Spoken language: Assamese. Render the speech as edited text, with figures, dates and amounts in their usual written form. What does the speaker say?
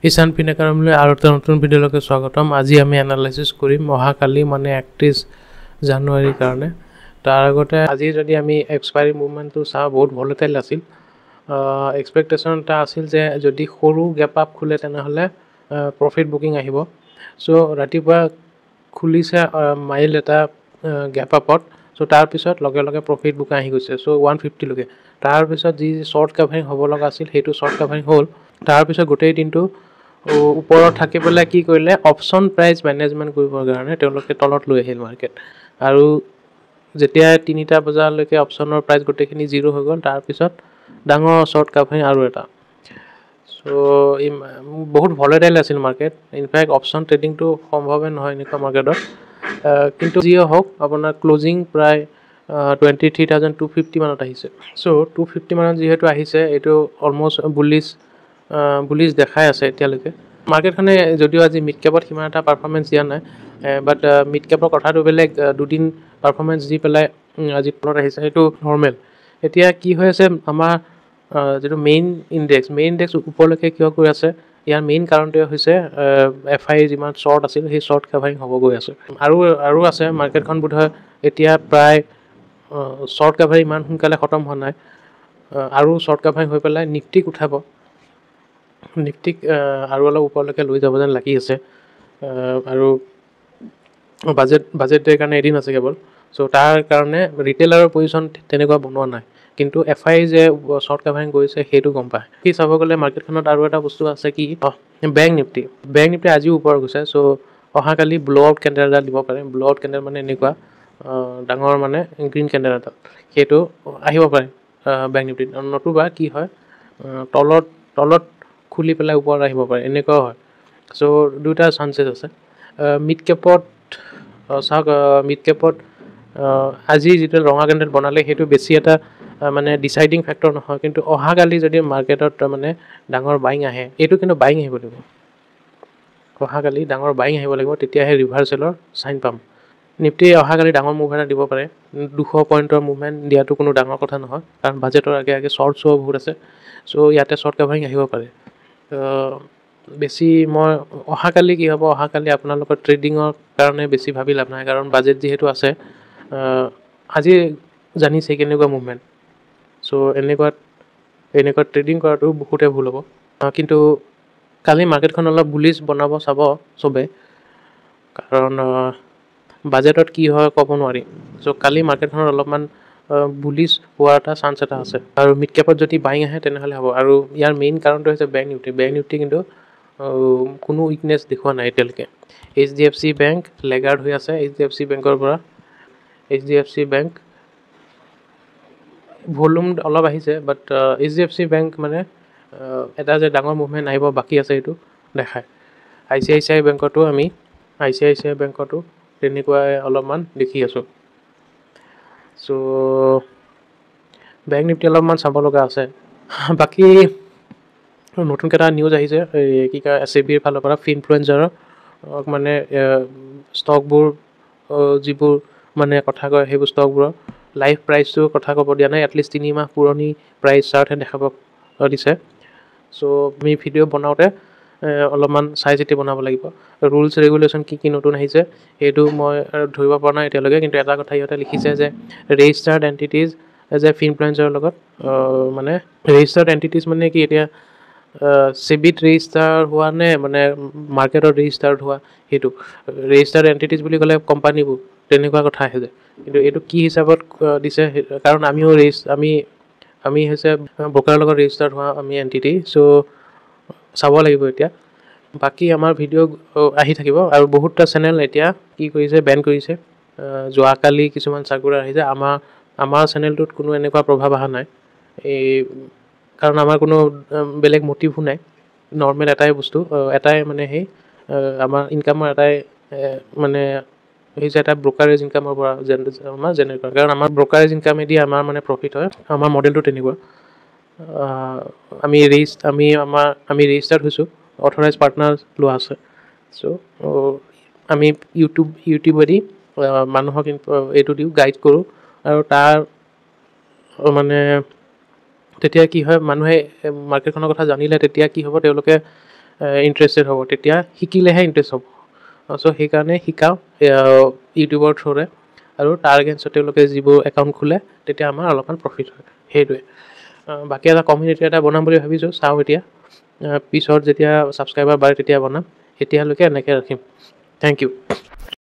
ঈশান পিনেকাৰমলৈ আৰু এটা নতুন ভিডিঅ'লৈকে স্বাগতম। আজি আমি এনালাইচিছ কৰিম অহাকালি মানে 31 জানুৱাৰীৰ কাৰণে। তাৰ আগতে আজি যদি আমি এক্সপায়াৰী মুভমেণ্টটো চাওঁ, বহুত ভলটাইল আছিল। এক্সপেক্টেশ্যন এটা আছিল যে যদি সৰু গেপ আপ খোলে তেনেহ'লে প্ৰফিট বুকিং আহিব। চ' ৰাতিপুৱা খুলিছে মাইল এটা গেপ আপত। চ' তাৰপিছত লগে লগে প্ৰফিট বুকিং আহি গৈছে। চ' 150লৈকে। তাৰপিছত যি শ্বৰ্ট কাভাৰিং হ'ব লগা আছিল সেইটো শ্বৰ্ট কাভাৰিং হ'ল। তাৰপিছত গোটেই দিনটো ওপৰত থাকি পেলাই কি কৰিলে, অপশ্যন প্ৰাইচ মেনেজমেণ্ট কৰিবৰ কাৰণে তেওঁলোকে তলত লৈ আহিল মাৰ্কেট। আৰু যেতিয়া 3টা বজালৈকে অপশ্যনৰ প্ৰাইচ গোটেইখিনি জিৰ' হৈ গ'ল, তাৰপিছত ডাঙৰ শ্বৰ্ট কাভাৰিং আৰু এটা। চ' বহুত ভলেটাইল আছিল মাৰ্কেট। ইনফেক্ট অপশ্যন ট্ৰেডিংটো সম্ভৱে নহয় এনেকুৱা মাৰ্কেটত। কিন্তু যিয়ে হওক, আপোনাৰ ক্লজিং প্ৰায় 23,250 মানত আহিছে। চ' 250 মানত যিহেতু আহিছে, এইটো অলমষ্ট বুলিছ দেখাই আছে এতিয়ালৈকে। মাৰ্কেটখনে যদিও আজি মিড কেপত সিমান এটা পাৰফৰ্মেঞ্চ দিয়া নাই, বাট মিড কেপৰ কথাটো বেলেগ। দুদিন পাৰফৰ্মেঞ্চ দি পেলাই আজি তলত আহিছে, সেইটো নৰ্মেল। এতিয়া কি হৈ আছে, আমাৰ যিটো মেইন ইণ্ডেক্স ওপৰলৈকে কিয় গৈ আছে, ইয়াৰ মেইন কাৰণটোৱে হৈছে FI যিমান শ্বৰ্ট আছিল সেই শ্বৰ্ট কাভাৰিং হ'ব গৈ আছে। আৰু আছে মাৰ্কেটখন বোধহয় এতিয়া প্ৰায় শ্বৰ্ট কাভাৰিং ইমান সোনকালে খতম হোৱা নাই। আৰু শ্বৰ্ট কাভাৰিং হৈ পেলাই নিফটিক উঠাব। নিফটিক আৰু অলপ ওপৰলৈকে লৈ যাব যেন লাগি আছে। আৰু বাজেট ডেৰ কাৰণে এদিন আছে কেৱল। চ' তাৰ কাৰণে ৰিটেইলাৰৰ পজিশ্যন তেনেকুৱা বনোৱা নাই। কিন্তু FI যে শ্বৰ্ট কাভাৰিং কৰিছে সেইটো গম পায়। কি চাব গ'লে মাৰ্কেটখনত আৰু এটা বস্তু আছে কি, বেংক নিফটি আজিও ওপৰত গৈছে। চ' অহাকালি ব্ল' আউট কেণ্ডেল এটা দিব পাৰে। ব্ল' আউট কেণ্ডেল মানে এনেকুৱা ডাঙৰ মানে গ্ৰীণ কেণ্ডেল এটা, সেইটো আহিব পাৰে বেংক নিফটিত। নতুবা কি হয়, তলত খুলি পেলাই ওপৰত আহিব পাৰে, এনেকুৱাও হয়। চ' দুটা চান্সেছ আছে। মিড কেপত চাওক, মিড কেপত আজি যিটো ৰঙা কেণ্ডেল বনালে সেইটো বেছি এটা মানে ডিচাইডিং ফেক্টৰ নহয়। কিন্তু অহাকালি যদি মাৰ্কেটত মানে ডাঙৰ বাইং আহে, এইটো কিন্তু বাইং আহিব লাগিব। অহাকালি ডাঙৰ বাইং আহিব লাগিব, তেতিয়াহে ৰিভাৰ্চেলৰ চাইন পাম। নিফটি অহাকালি ডাঙৰ মুভ এটা দিব পাৰে। 200 পইণ্টৰ মুভমেণ্ট দিয়াটো কোনো ডাঙৰ কথা নহয়, কাৰণ বাজেটৰ আগে শ্বৰ্ট শ্ব' বহুত আছে। চ' ইয়াতে শ্বৰ্ট কাভাৰিং আহিব পাৰে। মই অহাকালি কি হ'ব, অহাকালি আপোনালোকৰ ট্ৰেডিঙৰ কাৰণে বেছি ভাবি লাভ নাই, কাৰণ বাজেট যিহেতু আছে। আজি জানিছে কেনেকুৱা মুভমেণ্ট। চ' এনেকুৱা ট্ৰেডিং কৰাটো বহুতে ভুল হ'ব। কিন্তু কালি মাৰ্কেটখন অলপ বুলিছ বনাব চাব চবে, কাৰণ বাজেটত কি হয় ক'ব নোৱাৰি। চ' কালি মাৰ্কেটখনত অলপমান বুলিছ হোৱাৰ এটা চান্স এটা আছে। আৰু মিড কেপত যদি বাইং আহে তেনেহ'লে হ'ব। আৰু ইয়াৰ মেইন কাৰণটো হৈছে বেংক নিফটি কিন্তু কোনো উইকনেছ দেখুওৱা নাই এতিয়ালৈকে। HDFC বেংক লেগাৰ্ড হৈ আছে। HDFC বেংকৰ পৰা HDFC বেংক ভলিউম অলপ আহিছে, বাট HDFC বেংক মানে এটা যে ডাঙৰ মুভমেণ্ট আহিব বাকী আছে সেইটো দেখায়। ICICI বেংকতো তেনেকুৱাই অলপমান দেখি আছোঁ। চ' বেংক নিফটি অলপমান চাব লগা আছে। বাকী নতুনকৈ এটা নিউজ আহিছে, কি কয় SEBIৰ ফালৰ পৰা ফিনফ্লুৱেঞ্জাৰৰ মানে ষ্টকবোৰ যিবোৰ মানে কথা কয়, সেইবোৰ ষ্টকবোৰৰ লাইভ প্ৰাইচটোৰ কথা ক'ব দিয়া নাই। এটলিষ্ট 3 মাহ পুৰণি প্ৰাইচ চাৰ্টহে দেখাব দিছে। চ' আমি ভিডিঅ' বনাওঁতে অলপমান চাই চিতি বনাব লাগিব। ৰুলছ ৰেগুলেশ্যন কি নতুন আহিছে সেইটো মই ধৰিব পৰা নাই এতিয়ালৈকে। কিন্তু এটা কথা ইহঁতে লিখিছে যে ৰেজিষ্টাৰ্ড এণ্টিটিজ এজ এ ফিনফ্লুৱেঞ্জাৰৰ লগত মানে ৰেজিষ্টাৰ্ড এণ্টিটিজ মানে কি, এতিয়া SEBIত ৰেজিষ্টাৰ হোৱা নে মানে মাৰ্কেটত ৰেজিষ্টাৰ্ড হোৱা, সেইটো ৰেজিষ্টাৰ্ড এণ্টিটিজ বুলি ক'লে কোম্পানীবোৰ তেনেকুৱা কথা আহে যে। কিন্তু এইটো কি হিচাপত দিছে, কাৰণ আমি হৈছে ব্ৰকাৰৰ লগত ৰেজিষ্টাৰ্ড হোৱা আমি এণ্টিটি। চ' চাব লাগিব এতিয়া। বাকী আমাৰ ভিডিঅ' আহি থাকিব। আৰু বহুতটা চেনেল এতিয়া কি কৰিছে, বেন কৰিছে। যোৱাকালি কিছুমান চাৰ্কুলাৰ আহিছে। আমাৰ চেনেলটোত কোনো এনেকুৱা প্ৰভাৱ অহা নাই, কাৰণ আমাৰ কোনো বেলেগ মটিভো নাই। নৰ্মেল এটাই বস্তু, এটাই মানে আমাৰ ইনকামৰ এটাই মানে হৈছে এটা ব্ৰকাৰেজ ইনকামৰ পৰা আমাৰ জেনেৰেট কৰা, কাৰণ আমাৰ ব্ৰকাৰেজ ইনকামেদি আমাৰ মানে প্ৰফিট হয়। আমাৰ মডেলটো তেনেকুৱা। আমি ৰেজিষ্টাৰ্ড হৈছোঁ, অথৰাইজ পাৰ্টনাৰ লোৱা আছে। চ' আমি ইউটিউবেদি মানুহক এইটো দিওঁ, গাইড কৰোঁ। আৰু তাৰ মানে তেতিয়া কি হয়, মানুহে মাৰ্কেটখনৰ কথা জানিলে তেতিয়া কি হ'ব, তেওঁলোকে ইণ্টাৰেষ্টেড হ'ব, তেতিয়া শিকিলেহে ইণ্টাৰেষ্ট হ'ব। চ' সেইকাৰণে শিকাওঁ ইউটিউবৰ থ্ৰুৰে, আৰু তাৰ এগেইনষ্টত তেওঁলোকে যিবোৰ একাউণ্ট খোলে তেতিয়া আমাৰ অলপমান প্ৰফিট হয়, সেইটোৱে। বাকী এটা কমিউনিটি এটা বনাম বুলি ভাবিছোঁ, চাওঁ এতিয়া পিছত যেতিয়া ছাবস্ক্ৰাইবাৰ বাঢ়ে তেতিয়া বনাম, এতিয়ালৈকে এনেকৈ ৰাখিম। Thank U.